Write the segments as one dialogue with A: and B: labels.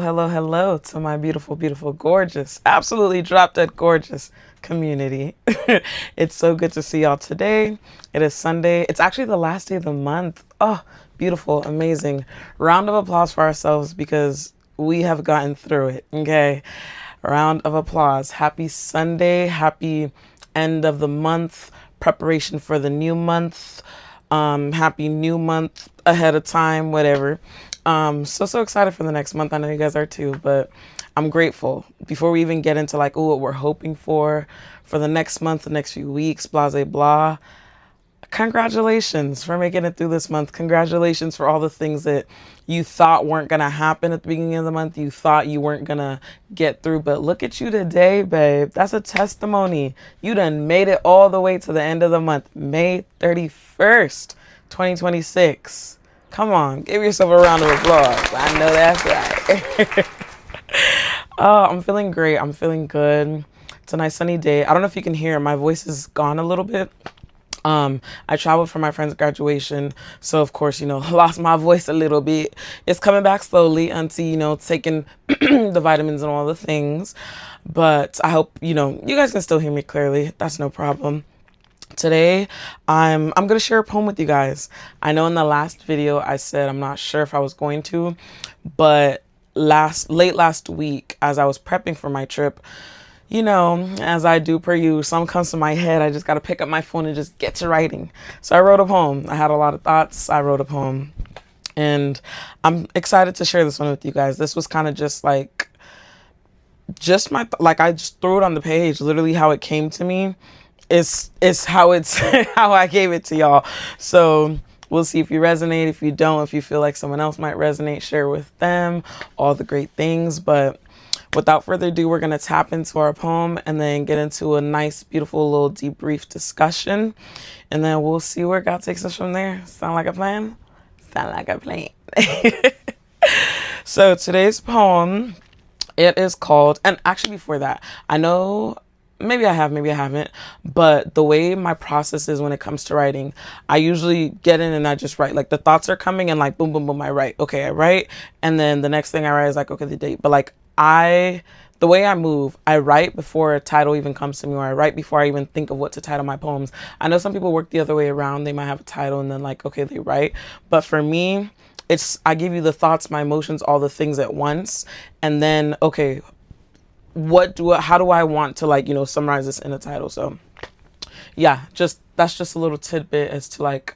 A: hello to my beautiful, beautiful, gorgeous, absolutely drop dead gorgeous community. It's so good to see y'all today. It is Sunday. It's actually the last day of the month. Oh, beautiful, amazing. Round of applause for ourselves because we have gotten through it. Okay. Round of applause. Happy Sunday. Happy end of the month. Preparation for the new month. Happy new month ahead of time, whatever. So excited for the next month. I know you guys are too, but I'm grateful. Before we even get into like, oh, what we're hoping for the next month, the next few weeks, blah, blah, blah. Congratulations for making it through this month. Congratulations for all the things that you thought weren't going to happen at the beginning of the month. You thought you weren't going to get through, but look at you today, babe. That's a testimony. You done made it all the way to the end of the month, May 31st, 2026. Come on, give yourself a round of applause. I know that's right. Oh, I'm feeling great. I'm feeling good. It's a nice sunny day. I don't know if you can hear, my voice is gone a little bit. I traveled for my friend's graduation, so of course, lost my voice a little bit. It's coming back slowly until, taking the vitamins and all the things. But I hope, you guys can still hear me clearly. That's no problem. Today, I'm going to share a poem with you guys. I know in the last video I said I'm not sure if I was going to, but late last week as I was prepping for my trip, as I do per usual, something comes to my head. I just got to pick up my phone and just get to writing. So I wrote a poem. I had a lot of thoughts. I wrote a poem. And I'm excited to share this one with you guys. This was kind of just like, I just threw it on the page. Literally how it came to me is how it's, how I gave it to y'all. So we'll see if you resonate. If you don't, if you feel like someone else might resonate, share with them all the great things. But without further ado, we're going to tap into our poem and then get into a nice, beautiful little debrief discussion. And then we'll see where God takes us from there. Sound like a plan? Sound like a plan. So today's poem, it is called, and actually before that, I know maybe I have, maybe I haven't, but the way my process is when it comes to writing, I usually get in and I just write. Like the thoughts are coming and like boom, boom, boom, I write. Okay, I write. And then the next thing I write is like, okay, the date. But like the way I move, I write before a title even comes to me, or I write before I even think of what to title my poems. I know some people work the other way around. They might have a title and then like, okay, they write. But for me, I give you the thoughts, my emotions, all the things at once. And then, okay, how do I want to like, summarize this in a title? So yeah, that's just a little tidbit as to like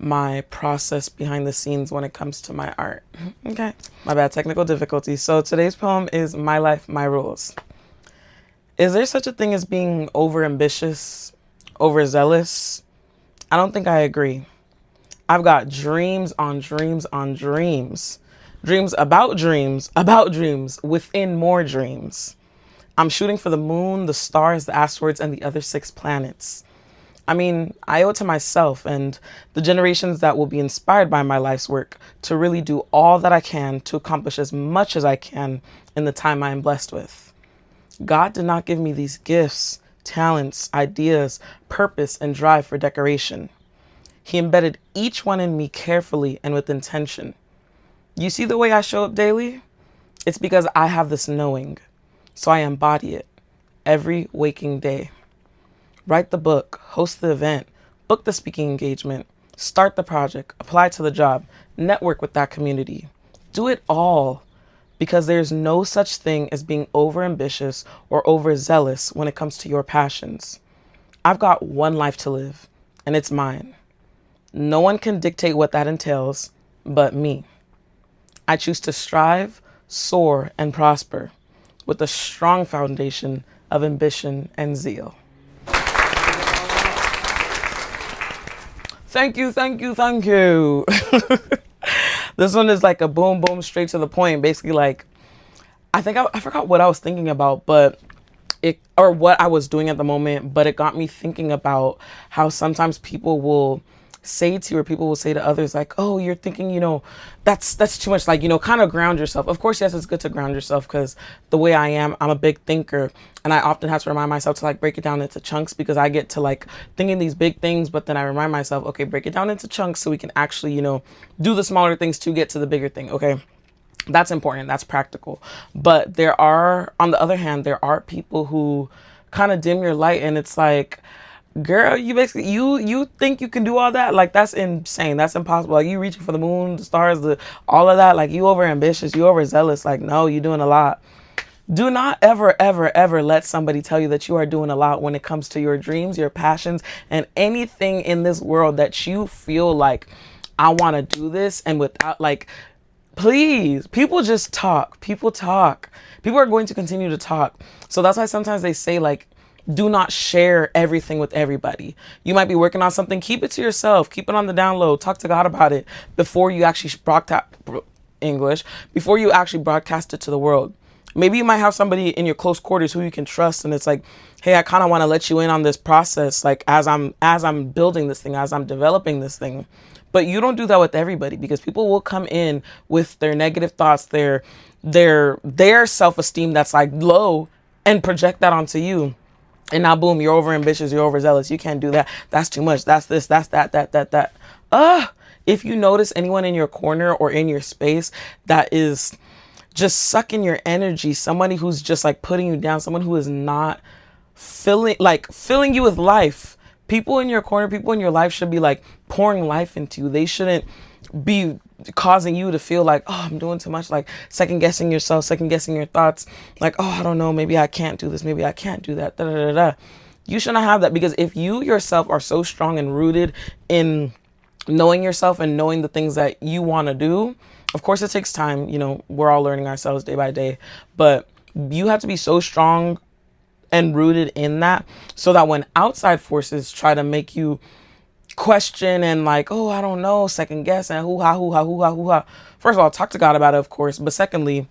A: my process behind the scenes when it comes to my art. Okay, my bad, technical difficulties. So today's poem is My Life, My Rules. Is there such a thing as being over-ambitious, overzealous? I don't think I agree. I've got dreams on dreams on dreams. Dreams, about dreams, within more dreams. I'm shooting for the moon, the stars, the asteroids, and the other 6 planets. I mean, I owe it to myself and the generations that will be inspired by my life's work to really do all that I can to accomplish as much as I can in the time I am blessed with. God did not give me these gifts, talents, ideas, purpose, and drive for decoration. He embedded each one in me carefully and with intention. You see the way I show up daily? It's because I have this knowing, so I embody it every waking day. Write the book, host the event, book the speaking engagement, start the project, apply to the job, network with that community. Do it all because there's no such thing as being overambitious or overzealous when it comes to your passions. I've got one life to live, and it's mine. No one can dictate what that entails but me. I choose to strive, soar, and prosper with a strong foundation of ambition and zeal. Thank you. This one is like a boom, boom, straight to the point. Basically, like, I forgot what I was thinking about, or what I was doing at the moment, but it got me thinking about how sometimes people will say to you, or people will say to others like, oh, you're thinking, that's too much, like, kind of ground yourself. Of course, yes, it's good to ground yourself because the way I am, I'm a big thinker, and I often have to remind myself to like break it down into chunks because I get to like thinking these big things, but then I remind myself, okay, break it down into chunks so we can actually, do the smaller things to get to the bigger thing. Okay. That's important. That's practical. But there are, on the other hand, there are people who kind of dim your light, and it's like, girl, you basically you think you can do all that? Like, that's insane. That's impossible. Like, you reaching for the moon, the stars, the all of that. Like, you over ambitious, you overzealous. Like, no, you're doing a lot. Do not ever, ever, ever let somebody tell you that you are doing a lot when it comes to your dreams, your passions, and anything in this world that you feel like, I want to do this, and without, like, please, people just talk. People talk. People are going to continue to talk. So that's why sometimes they say, like, do not share everything with everybody. You might be working on something. Keep it to yourself. Keep it on the down low. Talk to God about it before you actually before you actually broadcast it to the world. Maybe you might have somebody in your close quarters who you can trust, and it's like, hey, I kind of want to let you in on this process, like, as I'm building this thing, as I'm developing this thing. But you don't do that with everybody, because people will come in with their negative thoughts, their self-esteem that's like low, and project that onto you. And now, boom, you're over ambitious, you're overzealous. You can't do that. That's too much. That's this, that's that. If you notice anyone in your corner or in your space that is just sucking your energy, somebody who's just like putting you down, someone who is not filling you with life. People in your corner, people in your life should be like pouring life into you. They shouldn't be causing you to feel like, oh, I'm doing too much, like second guessing yourself, second guessing your thoughts, like, oh, I don't know, maybe I can't do this, maybe I can't do that. You shouldn't have that, because if you yourself are so strong and rooted in knowing yourself and knowing the things that you want to do, of course it takes time, we're all learning ourselves day by day, but you have to be so strong and rooted in that, so that when outside forces try to make you question and like, oh, I don't know, second guess and hoo-ha. First of all, talk to God about it, of course. But secondly,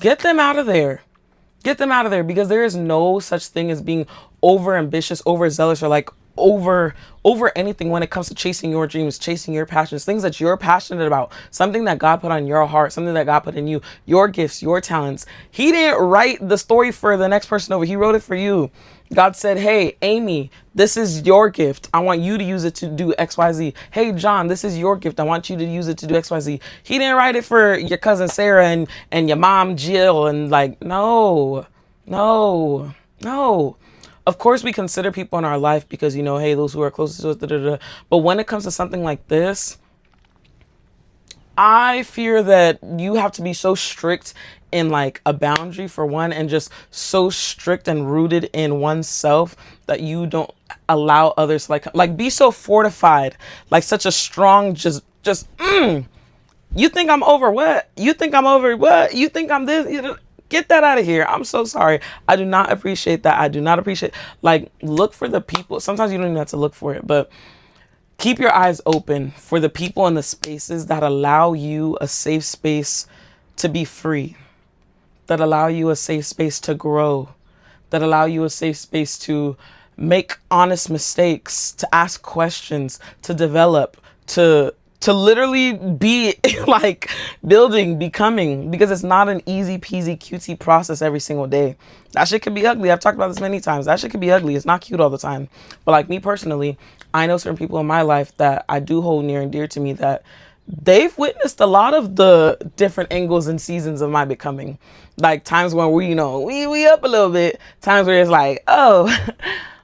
A: get them out of there. Get them out of there, because there is no such thing as being over ambitious, overzealous, or like over anything when it comes to chasing your dreams, chasing your passions, things that you're passionate about, something that God put on your heart, something that God put in you, your gifts, your talents. He didn't write the story for the next person over. He wrote it for you. God said, hey, Amy, this is your gift. I want you to use it to do XYZ. Hey, John, this is your gift. I want you to use it to do XYZ. He didn't write it for your cousin Sarah and your mom Jill, and like, no. Of course, we consider people in our life because, hey, those who are closest to us, but when it comes to something like this, I fear that you have to be so strict in like a boundary for one, and just so strict and rooted in oneself that you don't allow others to like be so fortified, like such a strong, you think I'm over what? You think I'm over what? You think I'm this? Get that out of here. I'm so sorry. I do not appreciate that. I do not appreciate, like, look for the people. Sometimes you don't even have to look for it, but keep your eyes open for the people and the spaces that allow you a safe space to be free, that allow you a safe space to grow, that allow you a safe space to make honest mistakes, to ask questions, to develop, to literally be like building, becoming, because it's not an easy peasy cutesy process every single day. That shit can be ugly. I've talked about this many times. That shit can be ugly. It's not cute all the time. But like me personally, I know certain people in my life that I do hold near and dear to me, that they've witnessed a lot of the different angles and seasons of my becoming. Like times when we up a little bit, times where it's like, oh,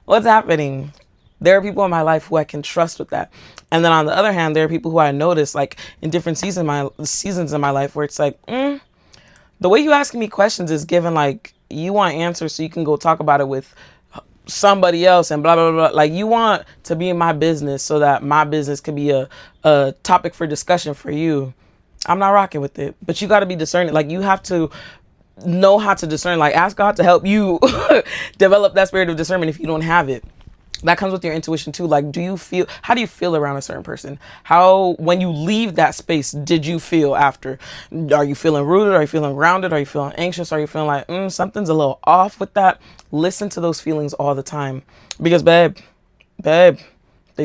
A: what's happening? There are people in my life who I can trust with that. And then on the other hand, there are people who I notice like in different seasons in my life where it's like, the way you asking me questions is given like you want answers so you can go talk about it with somebody else and blah, blah, blah. Like you want to be in my business so that my business could be a topic for discussion for you. I'm not rocking with it, but you got to be discerning. Like you have to know how to discern, like ask God to help you develop that spirit of discernment if you don't have it. That comes with your intuition too. Like, how do you feel around a certain person? How, when you leave that space, did you feel after? Are you feeling rooted? Are you feeling grounded? Are you feeling anxious? Are you feeling like, something's a little off with that? Listen to those feelings all the time. Because babe, they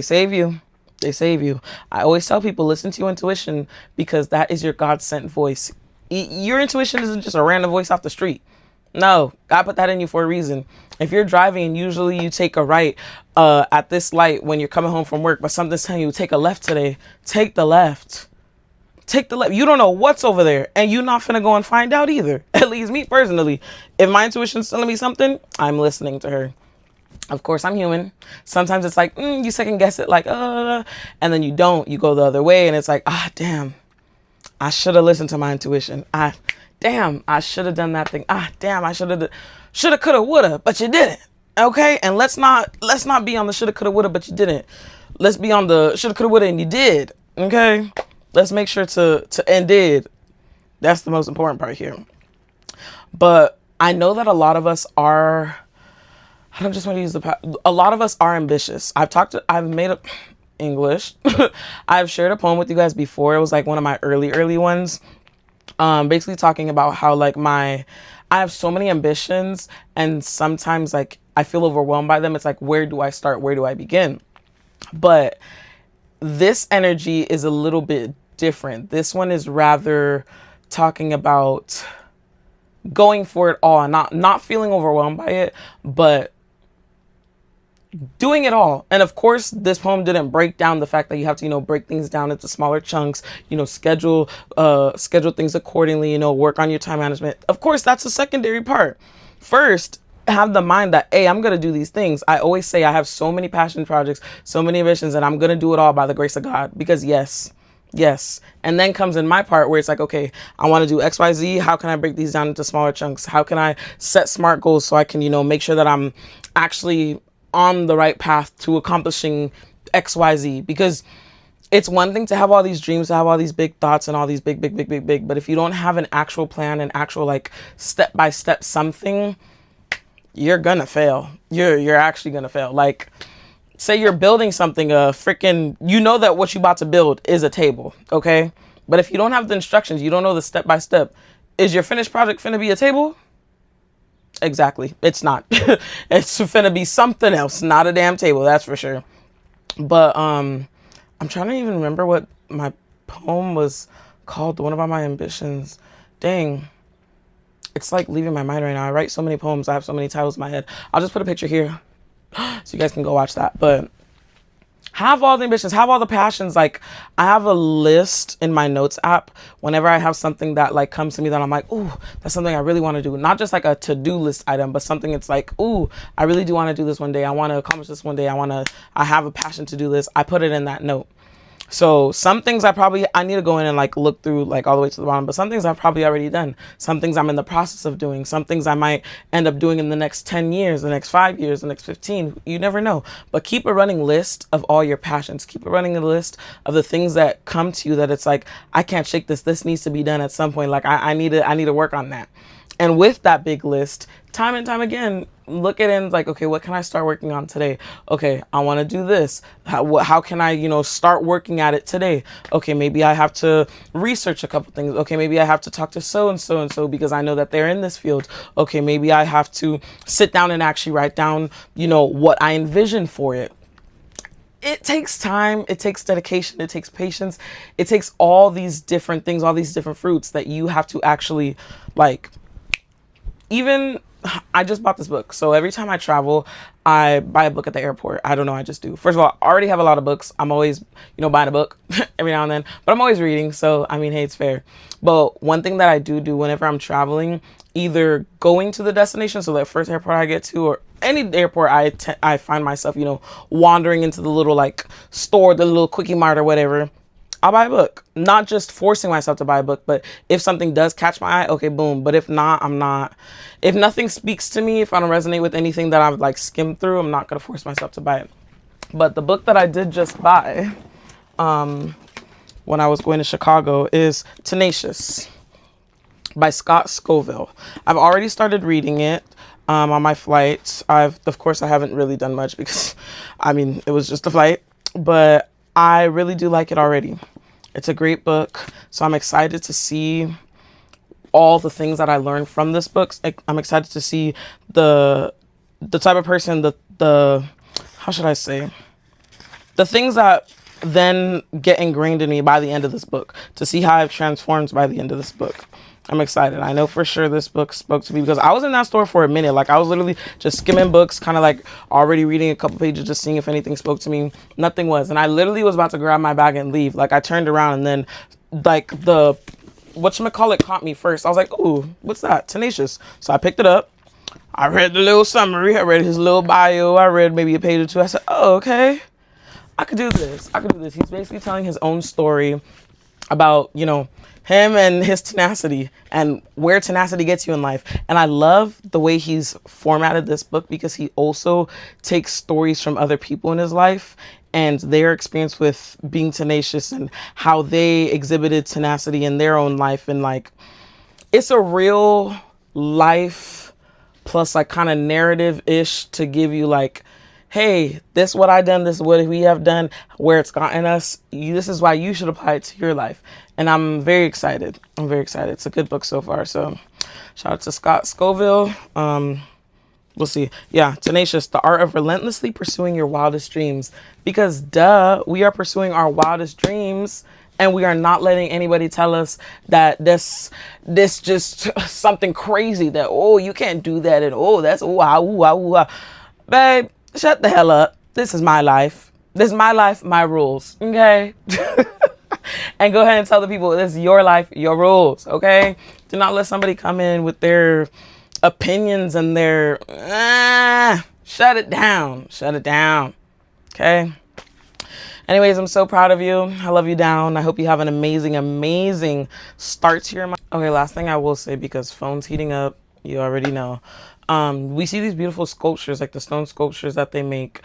A: save you. They save you. I always tell people, listen to your intuition, because that is your God sent voice. Your intuition isn't just a random voice off the street. No, God put that in you for a reason. If you're driving and usually you take a right at this light when you're coming home from work, but something's telling you take a left today, take the left. take the left. You don't know what's over there, and you're not finna go and find out either. At least me personally. If my intuition's telling me something, I'm listening to her. Of course, I'm human. Sometimes it's like, you second guess it, like, and then you don't. You go the other way, and it's like, damn, I should have listened to my intuition. Damn, I should have done that thing. Damn, I shoulda, coulda, woulda, but you didn't. Okay, and let's not be on the shoulda, coulda, woulda, but you didn't. Let's be on the shoulda, coulda, woulda, and you did. Okay, let's make sure to and did. That's the most important part here. But I know that a lot of us are. I don't just want to use a lot of us are ambitious. I've made up English. I've shared a poem with you guys before. It was like one of my early ones. Basically talking about how like I have so many ambitions, and sometimes like I feel overwhelmed by them. It's like, where do I start? Where do I begin? But this energy is a little bit different. This one is rather talking about going for it all, not feeling overwhelmed by it, but doing it all. And of course, this poem didn't break down the fact that you have to, break things down into smaller chunks, schedule things accordingly, work on your time management. Of course, that's a secondary part. First, have the mind that, hey, I'm going to do these things. I always say I have so many passion projects, so many ambitions, and I'm going to do it all by the grace of God, because yes. And then comes in my part where it's like, okay, I want to do XYZ. How can I break these down into smaller chunks? How can I set SMART goals so I can, make sure that I'm actually on the right path to accomplishing XYZ? Because it's one thing to have all these dreams, to have all these big thoughts and all these big. But if you don't have an actual plan, an actual like step-by-step something, you're gonna fail. You're actually gonna fail. Like, say you're building something, that what you about to build is a table, okay? But if you don't have the instructions, you don't know the step-by-step, is your finished project finna be a table? Exactly. It's not. It's finna be something else, not a damn table, that's for sure. But I'm trying to even remember what my poem was called, the one about my ambitions. Dang. It's like leaving my mind right now. I write so many poems, I have so many titles in my head. I'll just put a picture here so you guys can go watch that. But have all the ambitions, have all the passions. Like, I have a list in my notes app whenever I have something that like comes to me that I'm like, ooh, that's something I really want to do. Not just like a to-do list item, but something it's like, ooh, I really do want to do this one day. I want to accomplish this one day. I have a passion to do this. I put it in that note. So some things I need to go in and like look through like all the way to the bottom, but some things I've probably already done. Some things I'm in the process of doing. Some things I might end up doing in the next 10 years, the next 5 years, the next 15. You never know. But keep a running list of all your passions. Keep a running list of the things that come to you that it's like, I can't shake this. This needs to be done at some point. Like I need to work on that. And with that big list, time and time again, look at it and like, okay, what can I start working on today? Okay, I want to do this. How can I, start working at it today? Okay, maybe I have to research a couple things. Okay, maybe I have to talk to so and so because I know that they're in this field. Okay, maybe I have to sit down and actually write down, what I envision for it. It takes time, it takes dedication, it takes patience, it takes all these different things, all these different fruits that you have to actually like. Even I just bought this book. So every time I travel, I buy a book at the airport. I don't know. I just do. First of all, I already have a lot of books. I'm always, buying a book every now and then, but I'm always reading. So, I mean, hey, it's fair. But one thing that I do whenever I'm traveling, either going to the destination, so that first airport I get to, or any airport I find myself, wandering into the little like store, the little quickie mart or whatever, I'll buy a book. Not just forcing myself to buy a book, but if something does catch my eye, okay, boom. But if not, I'm not. If nothing speaks to me, if I don't resonate with anything that I've like skimmed through, I'm not going to force myself to buy it. But the book that I did just buy when I was going to Chicago is Tenacious by Scott Scoville. I've already started reading it on my flight. Of course, I haven't really done much because, it was just a flight. But I really do like it already. It's a great book. So I'm excited to see all the things that I learned from this book. I'm excited to see the type of person, the how should I say? The things that then get ingrained in me by the end of this book, to see how I've transformed by the end of this book. I'm excited. I know for sure this book spoke to me because I was in that store for a minute. Like I was literally just skimming books, kind of like already reading a couple pages, just seeing if anything spoke to me. Nothing was. And I literally was about to grab my bag and leave. Like I turned around and then like the whatchamacallit caught me first. I was like, ooh, what's that? Tenacious. So I picked it up. I read the little summary. I read his little bio. I read maybe a page or two. I said, oh, okay. I could do this. I could do this. He's basically telling his own story about, you know, him and his tenacity and where tenacity gets you in life. And I love the way he's formatted this book because he also takes stories from other people in his life and their experience with being tenacious and how they exhibited tenacity in their own life. And like, it's a real life plus like kind of narrative-ish to give you like, hey, this is what I done, this is what we have done, where it's gotten us. This is why you should apply it to your life. And I'm very excited. I'm very excited. It's a good book so far. So shout out to Scott Scoville. We'll see. Yeah, Tenacious, The Art of Relentlessly Pursuing Your Wildest Dreams. Because duh, we are pursuing our wildest dreams and we are not letting anybody tell us that this just something crazy that, oh, you can't do that and oh, that's ooh, ah, ooh, ah, ooh, ah. Babe, shut the hell up. This is my life. This is my life, my rules. Okay? And go ahead and tell the people this is your life, your rules. Okay? Do not let somebody come in with their opinions and their shut it down. Shut it down. Okay? Anyways, I'm so proud of you. I love you down. I hope you have an amazing, amazing start to your month. Okay, last thing I will say, because phone's heating up, you already know. We see these beautiful sculptures, like the stone sculptures that they make.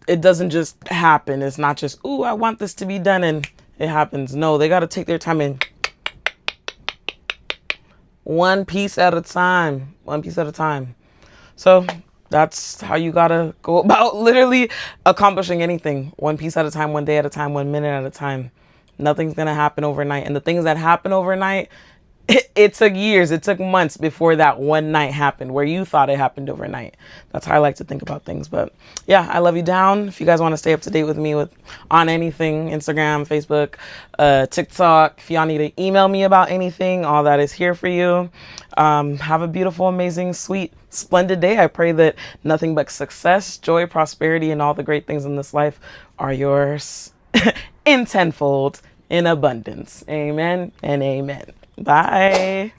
A: It doesn't just happen. It's not just, ooh, I want this to be done and it happens. No, they got to take their time and one piece at a time. One piece at a time. So that's how you got to go about literally accomplishing anything. One piece at a time, one day at a time, 1 minute at a time. Nothing's going to happen overnight. And the things that happen overnight, it took years, it took months before that one night happened where you thought it happened overnight. That's how I like to think about things. But yeah, I love you down. If you guys want to stay up to date with me on anything, Instagram, Facebook, TikTok, if y'all need to email me about anything, all that is here for you. Have a beautiful, amazing, sweet, splendid day. I pray that nothing but success, joy, prosperity, and all the great things in this life are yours in tenfold, in abundance. Amen and amen. Bye.